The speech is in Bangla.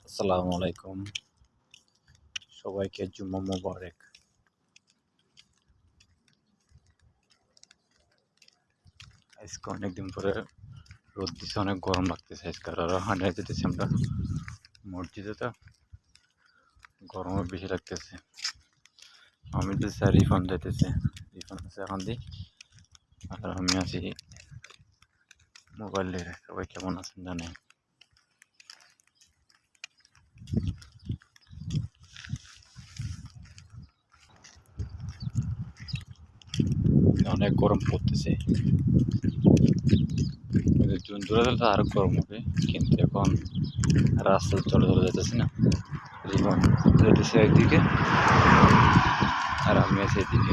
আসসালামু আলাইকুম। সবাইকে জুম্মা মোবারক। আজকে অনেকদিন পরে রোদ দিছে, অনেক গরম লাগতেছে আজকে। আর হাঁটা যেতেছি আমরা মসজিদে, তো গরমও বেশি লাগতেছে। আমি তো স্যার রিফান যাইতেছে, রিফান আছে এখন দিই। আর আমি আছি মোবাইল নিয়ে। সবাই কেমন আছেন জানেন। অনেক গরম পড়তেছে। জুন জুলাই তো আরো গরম হবে, কিন্তু এখন রাস্তা চলে চলে যেতেছি না। রিফান যেতেছে একদিকে আর আমি আছি এদিকে।